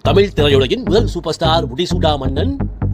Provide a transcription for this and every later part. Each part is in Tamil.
தமிழ் திரையுலகின் முதல் சூப்பர் ஸ்டார் முடிசூடா மன்னன்,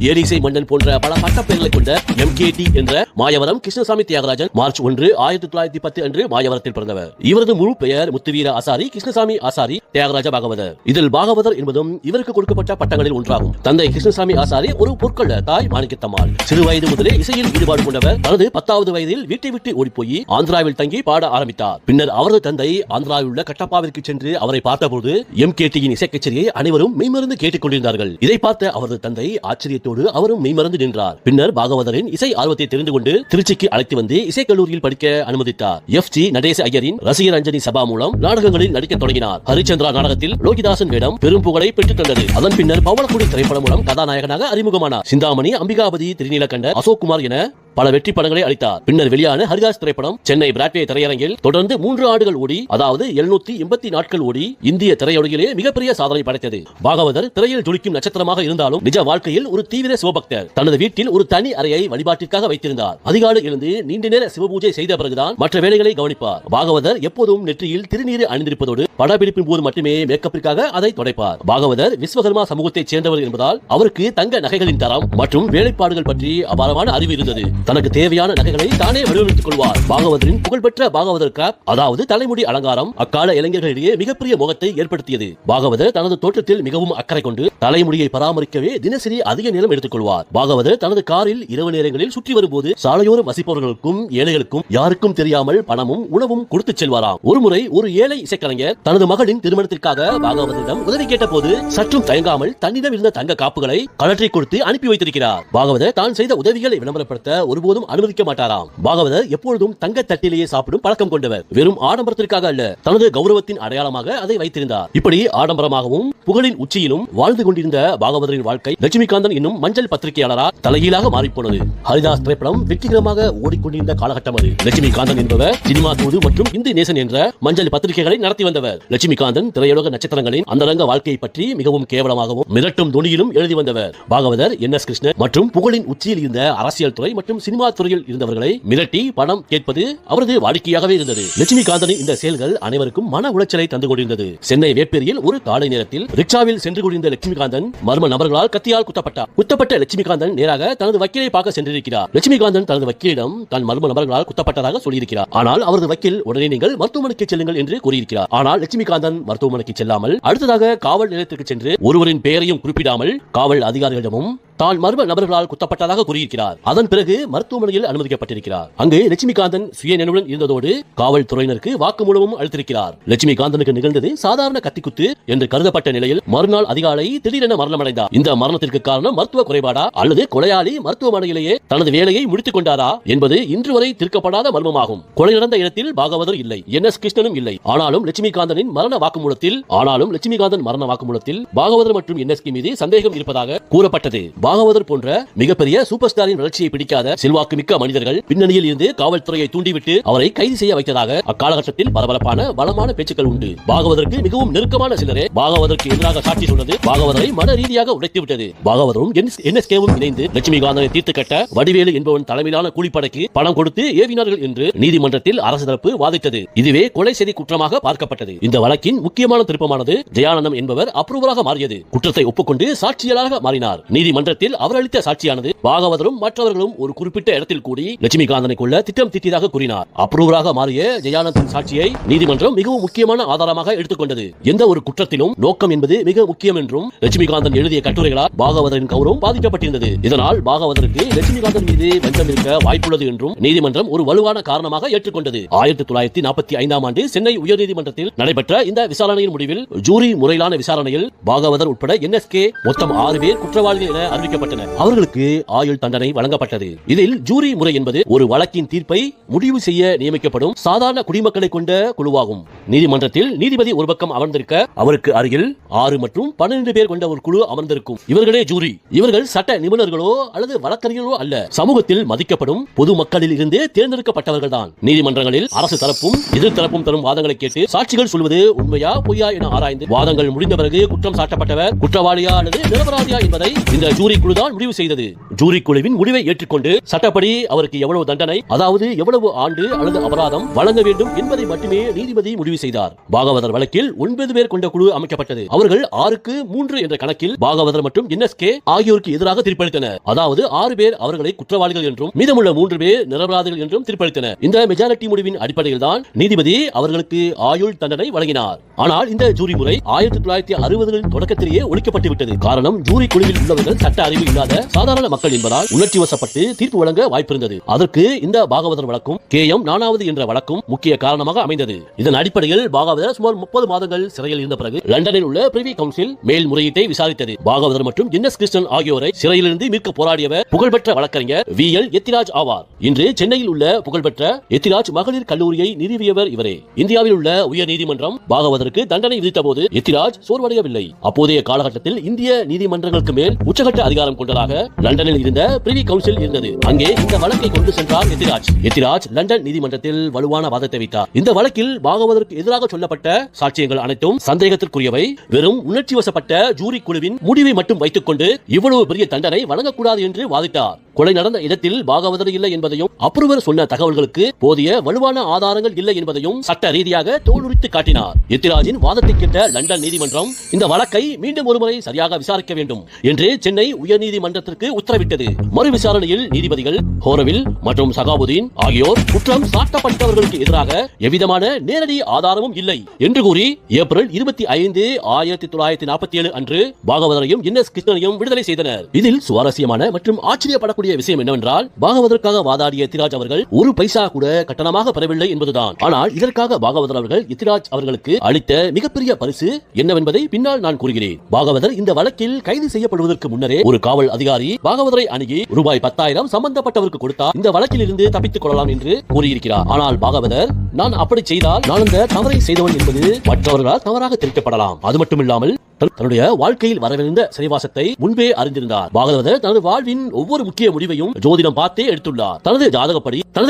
ஏலிசை மன்னன் போன்ற பல பட்டப்பெயர்களை கொண்ட MKT என்ற மாயவரம் கிருஷ்ணசாமி தியாகராஜன் மார்ச் 1, 1910 அன்று மாயவரத்தில் பிறந்தவர். இவரது முழு பெயர் முத்துவீர ஆசாரி கிருஷ்ணசாமி ஆசாரி தியாகராஜ பாகவதர். இதில் பாகவதர் என்பதும் இவருக்கு கொடுக்கப்பட்ட பட்டங்களில் ஒன்றாகும். தந்தை கிருஷ்ணசாமி ஆசாரி ஒரு பொற்கொள்ள, தாய் மாணிக்கத்தம்மாள். சிறு வயது முதலே இசையில் ஈடுபாடு கொண்டவர். தனது 10வது வயதில் வீட்டை விட்டு ஓடிப்போய் ஆந்திராவில் தங்கி பாட ஆரம்பித்தார். பின்னர் அவரது தந்தை ஆந்திராவில் உள்ள கட்டப்பாவிற்கு சென்று அவரை பார்த்தபோது MKTயின் இசை கச்சேரியை அனைவரும் மெய்மறந்து கேட்டுக் கொண்டிருந்தார்கள். இதை பார்த்த அவரது தந்தை ஆச்சரியத்தோடு அவரும் மெய்மறந்து நின்றார். பின்னர் பாகவதரின் இசை ஆர்வத்தை தெரிந்து கொண்டு திருச்சிக்கு அழைத்து வந்து இசை கல்லூரியில் படிக்க அனுமதித்தார். FG நடேச ஐயரின் ரசிகர் அஞ்சலி சபா மூலம் நாடகங்களில் நடிக்க தொடங்கினார். ஹரிச்சந்திரா நாடகத்தில் லோகிதாசன் வேடம் பெரும் புகழை பெற்றுத் தந்தது. அதன் பின்னர் பவளக்குடி திரைப்படம் மூலம் கதாநாயகனாக அறிமுகமானார். சிந்தாமணி, அம்பிகாபதி, திருநீலகண்டர், அசோக் குமார் என பல வெற்றி படங்களை அளித்தார். பின்னர் வெளியான ஹரிதாஸ் திரைப்படம் சென்னை பிராட்வே திரையரங்கில் தொடர்ந்து 3 ஆண்டுகள் ஓடி, அதாவது 780 நாட்கள் ஓடி இந்திய திரையுலகிலே மிகப்பெரிய சாதனை படைத்தது. பாகவதர் திரையில் ஜொலிக்கும் நட்சத்திரமாக இருந்தாலும் நிஜ வாழ்க்கையில் ஒரு தீவிர சிவபக்தர். தனது வீட்டில் ஒரு தனி அறையை வழிபாட்டிற்காக வைத்திருந்தார். அதிகாலை எழுந்து நீண்ட நேர சிவபூஜை செய்த பிறகுதான் மற்ற வேலைகளை கவனிப்பார். பாகவதர் எப்போதும் நெற்றியில் திருநீர் அணிந்திருப்பதோடு படப்பிடிப்பின் போது மட்டுமே மேக்கப்பிற்காக அதை துடைப்பார். பாகவதர் விஸ்வகர்மா சமூகத்தைச் சேர்ந்தவர் என்பதால் அவருக்கு தங்க நகைகளின் தரம் மற்றும் வேலைப்பாடுகள் பற்றி அபாரமான அறிவு இருந்தது. தனக்கு தேவையான நகைகளை தானே வடிவமைத்துக் கொள்வார். பாகவதரின் புகழ்பெற்ற பாகவதர் கிராப், அதாவது தலைமுடி அலங்காரம், அக்கால இளைஞர்களிடையே மிகப்பெரிய முகத்தை ஏற்படுத்தியது. பாகவதர் தனது தோற்றத்தில் மிகவும் அக்கறை கொண்டு தலைமுடியை பராமரிக்கவே தினசரி அதிக நேரம் எடுத்துக் கொள்வார். பாகவதர் தனது காரில் இரவு நேரங்களில் சுற்றி வரும்போது சாலையோரம் வசிப்பவர்களுக்கும் ஏழைகளுக்கும் யாருக்கும் தெரியாமல் பணமும் உணவும் கொடுத்து செல்வாராம். ஒருமுறை ஒரு ஏழை இசைக்கலைஞர் தனது மகளின் திருமணத்திற்காக பாகவதரிடம் உதவி கேட்ட போது சற்றும் தயங்காமல் தன்னிடம் இருந்த தங்க காப்புகளை கழற்றி கொடுத்து அனுப்பி வைத்திருக்கிறார். பாகவதர் தான் செய்த உதவிகளை விளம்பரப்படுத்த ஒருபோதும் அனுமதிக்க மாட்டாராம். பாகவதர் எப்பொழுதும் தங்க தட்டிலேயே சாப்பிடும் பழக்கம் கொண்டவர். வெறும் ஆடம்பரத்திற்காக அல்ல, தனது கௌரவத்தின் அடையாளமாக அதை வைத்திருந்தார். இப்படி ஆடம்பரமாகவும் புகழின் உச்சியிலும் வாழ்ந்து கொண்டிருந்த பாகவதரின் வாழ்க்கை லட்சுமிகாந்தன் என்னும் மஞ்சள் பத்திரிகையாளரால் தலைகீழாக மாறிப்போனது. ஹரிதாஸ் திரைப்படம் வெற்றிகரமாக ஓடிக்கொண்டிருந்த காலகட்டம் அது. லட்சுமிகாந்தன் என்பவர் சினிமா தூது மற்றும் இந்து நேசன் என்ற மஞ்சள் பத்திரிகைகளை நடத்தி வந்தவர். லட்சுமிகாந்தன் திரையுலக நட்சத்திரங்களின் அந்தரங்க வாழ்க்கையை பற்றி மிகவும் கேவலமாகவும் மிரட்டும் துணியிலும் எழுதி வந்தவர். பாகவதர் NS கிருஷ்ணன் மற்றும் புகழின் உச்சியில் இருந்த அரசியல் துறை மற்றும் சினிமா துறையில் இருந்தவர்களை மிரட்டி பணம் கேட்பது அவரது வாடிக்கையாகவே இருந்தது. லட்சுமிகாந்தனின் இந்த செயல்கள் அனைவருக்கும் மன உளைச்சலை தந்து கொண்டிருந்தது. சென்னை வேப்பேரியில் ஒரு காலை நேரத்தில் ரிக்ஷாவில் சென்று கொண்டிருந்த லட்சுமிகாந்தன் மர்ம நபர்களால் கத்தியால் குத்தப்பட்டார். குத்தப்பட்ட லட்சுமிகாந்தன் நேராக தனது வக்கீலை பார்க்க சென்றிருக்கிறார். லட்சுமிகாந்தன் தனது வக்கீலிடம் தான் மர்ம நபர்களால் குத்தப்பட்டதாக சொல்லியிருக்கிறார். ஆனால் அவரது வக்கீல் உடனே நீங்கள் மருத்துவமனைக்கு செல்லுங்கள் என்று கூறியிருக்கிறார். ஆனால் லட்சுமிகாந்தன் மருத்துவமனைக்கு செல்லாமல் அடுத்ததாக காவல் நிலையத்திற்கு சென்று ஒருவரின் பெயரையும் குறிப்பிடாமல் காவல் அதிகாரிகளிடமும் தான் மர்ம நபர்களால் குத்தப்பட்டதாக கூறியிருக்கிறார். அதன் பிறகு மருத்துவமனையில் அனுமதிக்கப்பட்டிருக்கிறார். அங்கு லட்சுமிகாந்தன் சுய நினைவுடன் இருந்ததோடு காவல்துறையினருக்கு வாக்குமூலமும் அளித்திருக்கிறார். லட்சுமிகாந்தனுக்கு நிகழ்ந்தது சாதாரண கத்திக்குத்து என்று கருதப்பட்ட நிலையில் மறுநாள் அதிகாலை திடீரென மரணமடைந்தார். இந்த மரணத்திற்கு காரணம் மருத்துவ குறைபாடா அல்லது கொலையாளி மருத்துவமனையிலேயே தனது வேலையை முடித்துக் கொண்டாரா என்பது இன்று வரை தீர்க்கப்படாத மர்மமாகும். கொலை நடந்த இடத்தில் பாகவதர் இல்லை, NS கிருஷ்ணனும் இல்லை. ஆனாலும் லட்சுமிகாந்தன் மரண வாக்குமூலத்தில் பாகவதர் மற்றும் NSK மீது சந்தேகம் இருப்பதாக கூறப்பட்டது. பாகவதர் போன்ற மிகப்பெரிய சூப்பர் ஸ்டாரின் வளர்ச்சியை பிடிக்காத செல்வாக்கு மிக்க மனிதர்கள் பின்னணியில் இருந்து காவல்துறையை தூண்டிவிட்டு அவரை கைது செய்ய வைத்ததாக அக்காலகட்டத்தில் பரபரப்பான பலமான பேச்சுக்கள் உண்டு. பாகவதற்கு மிகவும் நெருக்கமான சிலரே பாகவதற்கு எதிராக சாட்சி சொன்னது பாகவதரை மன ரீதியாக உடைத்துவிட்டது. பாகவதரும் NSKவும் இணைந்து லட்சுமிகாந்தனை தீர்த்து கட்ட வடிவேலு என்பவன் தலைமையிலான கூலிப்படைக்கு பணம் கொடுத்து ஏவினார்கள் என்று நீதிமன்றத்தில் அரசு தரப்பு வாதிட்டது. இதுவே கொலை செய்தி குற்றமாக பார்க்கப்பட்டது. இந்த வழக்கின் முக்கியமான திருப்பமானது ஜெயானந்தம் என்பவர் அப்ரூவராக மாறியது. குற்றத்தை ஒப்புக்கொண்டு சாட்சியாளராக மாறினார். நீதிமன்றத்தில் அவர் அளித்த சாட்சியானது பாகவதரும் மற்றவர்களும் ஒரு குறிப்பிட்ட இடத்தில் கூடி லட்சுமிகாந்தனை கொள்ள திட்டம் தீட்டியதாக கூறினார். அப்ரூவராக மாறிய ஜெயானந்தின் சாட்சியை நீதிமன்றம் மிகவும் முக்கியமான ஆதாரமாக எடுத்துக்கொண்டது. எந்த ஒரு குற்றத்திலும் நோக்கம் என்பது மிக முக்கியம் என்றும் லட்சுமிகாந்தன் எழுதிய கட்டுரைகளால் பாகவதரின் கௌரவம் பாதிக்கப்பட்டிருந்தது. இதனால் பாகவதற்கு லட்சுமிகாந்தன் மீது வஞ்சம் இருக்க வாய்ப்புள்ளது என்றும் நீதிமன்றம் ஒரு வலுவான காரணமாக ஏற்றுக்கொண்டது. 1945ஆம் ஆண்டு சென்னை உயர்நீதிமன்றத்தில் நடைபெற்ற இந்த விசாரணையின் முடிவில் ஜூரி முறையிலான விசாரணையில் பாகவதர் உட்பட NSK மொத்தம் 6 பேர் குற்றவாளிகள் என அறிவிக்கப்பட்டனர். அவர்களுக்கு ஆயுள் தண்டனை வழங்கப்பட்டது. இதில் ஜூரி முறை என்பது ஒரு வழக்கின் தீர்ப்பை முடிவு செய்ய நியமிக்கப்படும் சாதாரண குடிமக்களை கொண்ட குழுவாகும். நீதிமன்றத்தில் நீதிபதி ஒரு பக்கம் அமர்ந்திருக்க அவருக்கு அருகில் 6 மற்றும் 12 பேர் கொண்ட ஒரு குழு அமர்ந்திருக்கும். இவர்களே ஜூரி. இவர்கள் சட்ட நிபுணர்களோ அல்லது வழக்கறிஞர்களோ அல்ல, சமூகத்தில் மதிக்கப்படும் பொது மக்களில் இருந்து தேர்ந்தெடுக்கப்பட்டவர்கள் தான். நீதிமன்றங்களில் அரசு தரப்பும் எதிர்த்தரப்பும் தரும் வாதங்களை கேட்டு சாட்சிகள் சொல்வது உண்மையா பொய்யா என ஆராய்ந்து வாதங்கள் முடிந்த பிறகு குற்றம் சாட்டப்பட்டவர் குற்றவாளியா அல்லது நிரபராதியா என்பதை இந்த ஜூரி குழுதான் முடிவு செய்தது. ஜூரி குழுவின் முடிவை ஏற்றுக்கொண்டு சட்டப்படி அவருக்கு எவ்வளவு தண்டனை, அதாவது எவ்வளவு ஆண்டு அல்லது அபராதம் வழங்க வேண்டும் என்பதை மட்டுமே நீதிபதி முடிவு செய்தார். பாகவதர் வழக்கில் 9 பேர் கொண்ட குழு அமைக்கப்பட்டது. அவர்கள் 6-3 என்ற கணக்கில் பாகவதர் மற்றும் என்எஸ்கே ஆகியோருக்கு எதிராக தீர்ப்பளித்தனர். அதாவது 6 பேர் அவர்களை குற்றவாளிகள் என்றும் மீதமுள்ள 3 பேர் நிரபராதிகள் என்றும் தீர்ப்பளித்தனர். இந்த மெஜாரிட்டி முடிவின் அடிப்படையில் தான் நீதிபதி அவர்களுக்கு ஆயுள் தண்டனை வழங்கினார். ஆனால் இந்த ஜூரி முறை 1960களின் தொடக்கத்திலேயே ஒழிக்கப்பட்டு விட்டது. காரணம், ஜூரி குழுவில் உள்ளவர்கள் சட்ட அறிவு இல்லாத சாதாரண மக்கள் என்பதால் உணர்ச்சி வசப்பட்டு தீர்ப்பு வழங்க வாய்ப்பிருந்தது. அதற்கு இந்த பாகவதர் வழக்கும் KM 4வது என்ற வழக்கும் முக்கிய காரணமாக அமைந்தது. இதன் அடிப்படையில் பாகவதர் சுமார் 30 மாதங்கள் சிறையில் இருந்த பிறகு லண்டனில் உள்ள பிரிவி கவுன்சில் மேல்முறையீட்டை விசாரித்தது. பாகவதர் மற்றும் என்எஸ் கிருஷ்ணன் ஆகியோரை சிறையிலிருந்து மீட்க போராடியவர் புகழ்பெற்ற வழக்கறிஞர் VL எத்திராஜ் ஆவார். இன்று சென்னையில் உள்ள புகழ்பெற்ற எத்திராஜ் மகளிர் கல்லூரியை நிறுவியவர் இவரே. இந்தியாவில் உள்ள உயர் நீதிமன்றம் பாகவதற்கு தண்டனை விதித்த போது எத்திராஜ் சோர்வடையவில்லை. அப்போதைய காலகட்டத்தில் இந்திய நீதிமன்றங்களுக்கு மேல் உச்சகட்ட அதிகாரம் கொண்டதாக லண்டனில் இருந்த பிரிவி கவுன்சில் இருந்தது. அங்கே இந்த வழக்கை கொண்டு சென்றார் எத்திராஜ் லண்டன் நீதிமன்றத்தில் வலுவான வாதத்தை வைத்தார். இந்த வழக்கில் பாகவதற்கு எதிராக சொல்லப்பட்ட சாட்சியங்கள் அனைத்தும் சந்தேகத்திற்குரியவை. வெறும் உணர்ச்சி வசப்பட்ட ஜூரி குழுவின் முடிவை மட்டும் வைத்துக் கொண்டு இவ்வளவு பெரிய தண்டனை வழங்கக்கூடாது என்று வாதிட்டார். கொலை நடந்த இடத்தில் பாகவதர் இல்லை என்பதையும் அப்ரூவர் சொன்ன தகவல்களுக்கு போதிய வலுவான ஆதாரங்கள் இல்லை என்பதையும் சட்ட ரீதியாக தோலுரித்து காட்டினார். எத்திராஜின் வாதத்தை கேட்ட லண்டன் நீதிமன்றம் இந்த வழக்கை மீண்டும் ஒருமுறை சரியாக விசாரிக்க வேண்டும் என்று சென்னை உயர்நீதிமன்றத்திற்கு உத்தரவிட்டது. மறு விசாரணையில் நீதிபதிகள் ஹோரவில் மற்றும் சகாபுதீன் ஆகியோர் குற்றம் சாட்டப்பட்டவர்களுக்கு எதிராக எவ்விதமான நேரடி ஆதாரமும் இல்லை என்று கூறி ஏப்ரல் 25, 1947 அன்று பாகவதரையும் என்எஸ் கிருஷ்ணனையும் விடுதலை செய்தனர். இதில் சுவாரஸ்யமான மற்றும் ஆச்சரியப்படக்கூடிய விஷயம் என்னவென்றால், பாகவதற்காக வாதாடிய எத்திராஜ் அவர்கள் ஒரு பைசா கூட கட்டணமாக பெறவில்லை என்பதுதான். ஆனால் இதற்காக பாகவதர் அவர்கள் எத்திராஜ் அவர்களுக்கு அளித்த மிகப்பெரிய பரிசு என்னவென்பதை பின்னால் நான் கூறுகிறேன். பாகவதர் இந்த வழக்கில் கைது செய்யப்படுவதற்கு முன்னரே ஒரு காவல் அதிகாரி பாகவதரை அணுகி ரூபாய் 10,000 சம்பந்தப்பட்டவருக்கு கொடுத்தால் இந்த வழக்கில் இருந்து தப்பித்துக் கொள்ளலாம் என்று கூறியிருக்கிறார். ஆனால் பாகவதர், நான் அப்படி செய்தால் நான் அந்த தவறை செய்தவன் என்பது மற்றவர்களால் தவறாக தெரிவிக்கப்படலாம். அது மட்டுமில்லாமல் தன்னுடைய வாழ்க்கையில் வரவிருந்த சிறைவாசத்தை முன்பே அறிந்திருந்தார். பாகவதர் தனது வாழ்வின் ஒவ்வொரு முக்கிய முடிவையும் ஜோதிடம் பார்த்தே எடுத்துள்ளார். தனது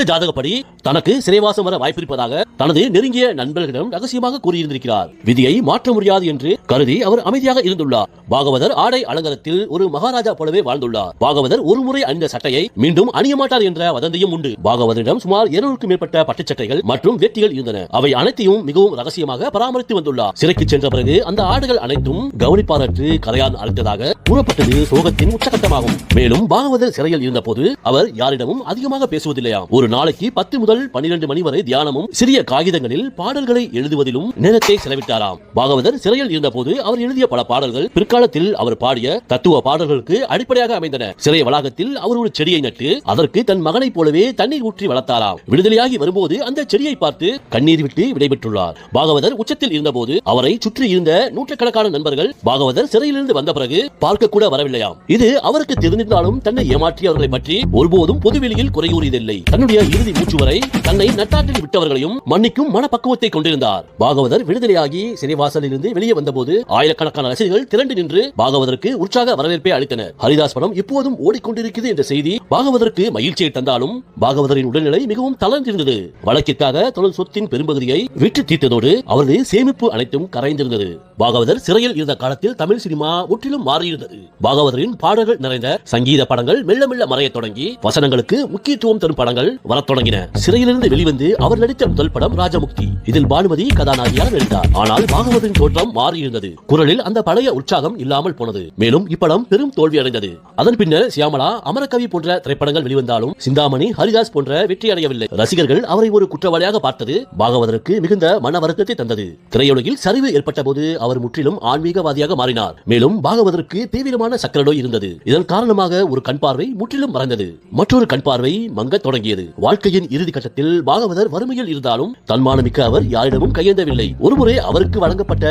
ஜாதகப்படி தனக்கு சிறைவாசம் வர வாய்ப்பிருப்பதாக தனது நெருங்கிய நண்பர்களிடம் ரகசியமாக கூறியிருந்திருக்கிறார். விதியை மாற்ற முடியாது என்று கருதி அவர் அமைதியாக இருந்துள்ளார். பாகவதர் ஆடை அலங்காரத்தில் ஒரு மகாராஜா போலவே வாழ்ந்துள்ளார். பாகவதர் ஒரு முறை அணிந்த சட்டையை மீண்டும் அணிய மாட்டார் என்ற வதந்தியும் உண்டு. பாகவதரிடம் சுமார் 200க்கும் மேற்பட்ட பட்டுச்சட்டைகள் மற்றும் வேட்டிகள் இருந்தன. அவை அனைத்தையும் மிகவும் ரகசியமாக பராமரித்து வந்துள்ளார். சிறைக்கு சென்ற பிறகு அந்த ஆடுகள் அனைத்தும் கவனிப்பாரற்று கரையான் அழைத்ததாக கூறப்பட்டது சோகத்தின் உச்சகட்டமாகும். மேலும் பாகவதர் சிறையில் இருந்த போது அவர் யாரிடமும் அதிகமாக பேசுவதில்லையாம். ஒரு நாளைக்கு 10 முதல் 12 மணி வரை தியானமும் சிறிய காகிதங்களில் பாடல்களை எழுதுவதிலும் நேரத்தை செலவிட்டாராம். பாகவதர் சிறையில் இருந்த போது அவர் எழுதிய பல பாடல்கள் பிற்காலத்தில் அவர் பாடிய தத்துவ பாடல்களுக்கு அடிப்படையாக அமைந்தன. சிறை வளாகத்தில் அவர் ஒரு செடியை நட்டு அதற்கு தன் மகனைப் போலவே தண்ணீர் ஊற்றி வளர்த்தாராம். விடுதலையாகி வரும்போது அந்த செடியை பார்த்து கண்ணீர் விட்டு விடைபெற்றுள்ளார். பாகவதர் உச்சத்தில் இருந்தபோது அவரை சுற்றி இருந்த நூற்றுக்கணக்கான நண்பர்கள் பாகவதர் சிறையிலிருந்து வந்த பிறகு பார்க்க கூட வரவில்லையாம். இது அவருக்கு தெரிந்திருந்தாலும் தன்னை ஏமாற்றியவர்களை பற்றி ஒருபோதும் பொதுவெளியில் குறைகூறியதில்லை. தன்னுடைய இறுதி மூச்சு வரை தன்னை நட்டாற்றில் விட்டவர்களையும் மன்னிக்கும் மனப்பக்குவத்தை கொண்டிருந்தார். பாகவதர் விடுதலையாகி சிறைவாசலிலிருந்து வெளியே வந்தபோது ஆயிரக்கணக்கான ரசிகர்கள் திரண்டு நின்று பாகவதற்கு உற்சாக வரவேற்பை அளித்தனர். ஹரிதாஸ் படம் இப்போதும் ஓடிக்கொண்டிருக்கிறது என்ற செய்தி பாகவதற்கு மகிழ்ச்சியை தந்தாலும் பாகவதரின் உடல்நிலை மிகவும் தளர்ந்திருந்தது. வழக்கிற்காக தனது சொத்தின் பெரும்பகுதியை விற்று தீர்த்ததோடு அவரது சேமிப்பு அனைத்தும் கரைந்திருந்தது. பாகவதர் சிறையில் இருந்த காலத்தில் தமிழ் சினிமா முற்றிலும் மாறியிருந்தது. பாகவதரின் பாடல்கள் நிறைந்த சங்கீத படங்கள் மெல்ல மெல்ல மறையத் தொடங்கி வசனங்களுக்கு முக்கியத்துவம் தரும் படங்கள் வரத் தொடங்கின. சிறையிலிருந்து வெளிவந்து அவர் நடித்த முதல் படம் ராஜமுக்தி. இதில் பானுமதி கதாநாயகியாக நடித்தார். ஆனால் பாகவதரின் தோற்றம் மாறியிருந்தது. குரலில் அந்த பழைய உற்சாகம் இல்லாமல் போனது. மேலும் இப்படம் பெரும் தோல்வி அடைந்தது. அதன் பின்னர் சியாமலா, அமரகவி போன்ற திரைப்படங்கள் வெளிவந்தாலும் சிந்தாமணி, ஹரிதாஸ் போன்ற வெற்றி அடையவில்லை. ரசிகர்கள் அவரை ஒரு குற்றவாளியாக பார்த்தது பாகவதருக்கு மிகுந்த மன வருத்தத்தை தந்தது. திரையுலகில் சரிவு ஏற்பட்ட போது அவர் முற்றிலும் ஆன்மீகவாதியாக மாறினார். மேலும் பாகவதற்கு தீவிரமான சக்கர நோய் இருந்தது. இதன் காரணமாக ஒரு கண் பார்வை முற்றிலும் மறைந்தது. மற்றொரு கண் பார்வை மங்கத் தொடங்கியது. வாழ்க்கையின் இறுதி கட்டத்தில் பாகவதர் வறுமையில் இருந்தாலும் தன்மானமிக்க அவர் யாரிடமும் கையேந்தவில்லை. ஒருமுறை அவருக்கு வழங்கப்பட்ட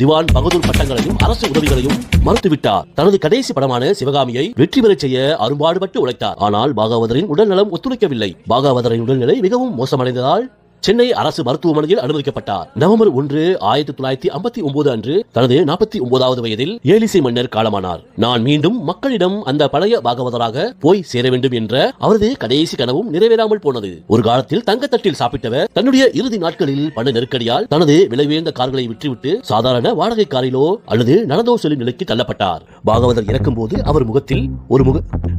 திவான் பகதூர் பட்டங்களையும் அரசு உதவிகளையும் மறுத்துவிட்டார். தனது கடைசி படமான சிவகாமியை வெற்றி பெறச் செய்ய அரும்பாடுபட்டு உழைத்தார். ஆனால் பாகவதரின் உடல்நலம் ஒத்துழைக்கவில்லை. பாகவதரின் உடல்நிலை மிகவும் மோசமடைந்ததால் சென்னை அரசு மருத்துவமனையில் அனுமதிக்கப்பட்டார். நவம்பர் 1, 1959 அன்று தனது 49வது வயதில் ஏலிசை மன்னர் காலமானார். நான் மீண்டும் மக்களிடம் அந்த பழைய பாகவதராக போய் சேர வேண்டும் என்ற அவரது கடைசி கனவும் நிறைவேறாமல் போனது. ஒரு காலத்தில் தங்கத்தட்டில் சாப்பிட்டவர் தன்னுடைய இறுதி நாட்களில் பண நெருக்கடியால் தனது விலையுயர்ந்த கார்களை விற்றுவிட்டு சாதாரண வாடகை காரிலோ அல்லது நடந்தோ செல்லும் நிலைக்கு தள்ளப்பட்டார். பாகவதர் இறக்கும் போது அவர் முகத்தில் ஒரு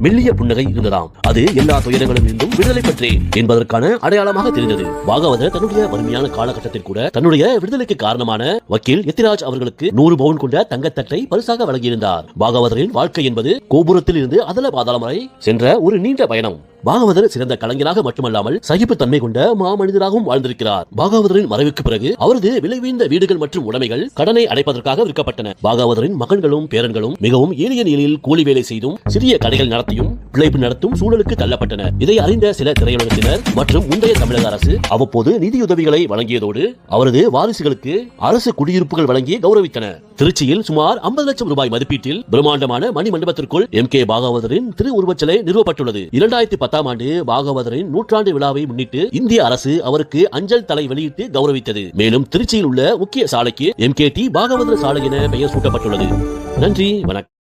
மெல்லிய புன்னகை இருந்ததாம். அது எல்லா துயரங்களும் இருந்தும் விடுதலை பெற்றேன் என்பதற்கான அடையாளமாக தெரிந்தது. பாகவதர் தன்னுடைய வறுமையான காலகட்டத்தில் கூட தன்னுடைய விடுதலைக்கு காரணமான வக்கீல் எத்திராஜ் அவர்களுக்கு 100 பவுன் கொண்ட தங்கத்தட்டை பரிசாக வழங்கியிருந்தார். பாகவதரின் வாழ்க்கை என்பது கோபுரத்தில் இருந்து அதல பாதாளம் வரை சென்ற ஒரு நீண்ட பயணம். பாகவதர் சிறந்த கலைஞராக மட்டுமல்லாமல் சகிப்புத்தன்மை கொண்ட மாமனிதராகவும் வாழ்ந்திருக்கிறார். பாகவதரின் மறைவுக்கு பிறகு அவரது விலைவீழ்ந்த வீடுகள் மற்றும் உடைமைகள் கடனை அடைப்பதற்காக விற்கப்பட்டன. பாகவதரின் மகன்களும் பேரன்களும் மிகவும் எளிய நிலையில் கூலி வேலை செய்தும் சிறிய கடைகள் நடத்தியும் பிழைப்பு நடத்தும் சூழலுக்கு தள்ளப்பட்டனர். இதை அறிந்த சில திரையுலகத்தினர் மற்றும் முந்தைய தமிழக அரசு அவ்வப்போது நிதியுதவிகளை வழங்கியதோடு அவரது வாரிசுகளுக்கு அரசு குடியிருப்புகள் வழங்கி கௌரவித்தன. திருச்சியில் சுமார் 50 லட்சம் ரூபாய் மதிப்பீட்டில் பிரம்மாண்டமான மணி மண்டபத்திற்குள் M.K. பாகவதரின் திருவுருவச் சிலை நிறுவப்பட்டுள்ளது. 2010ஆம் ஆண்டு பாகவதரின் 100ஆண்டு விழாவை முன்னிட்டு இந்திய அரசு அவருக்கு அஞ்சல் தலை வெளியிட்டு கௌரவித்தது. மேலும் திருச்சியில் உள்ள முக்கிய சாலைக்கு M.K.T. பாகவதர் சாலை என பெயர் சூட்டப்பட்டுள்ளது. நன்றி, வணக்கம்.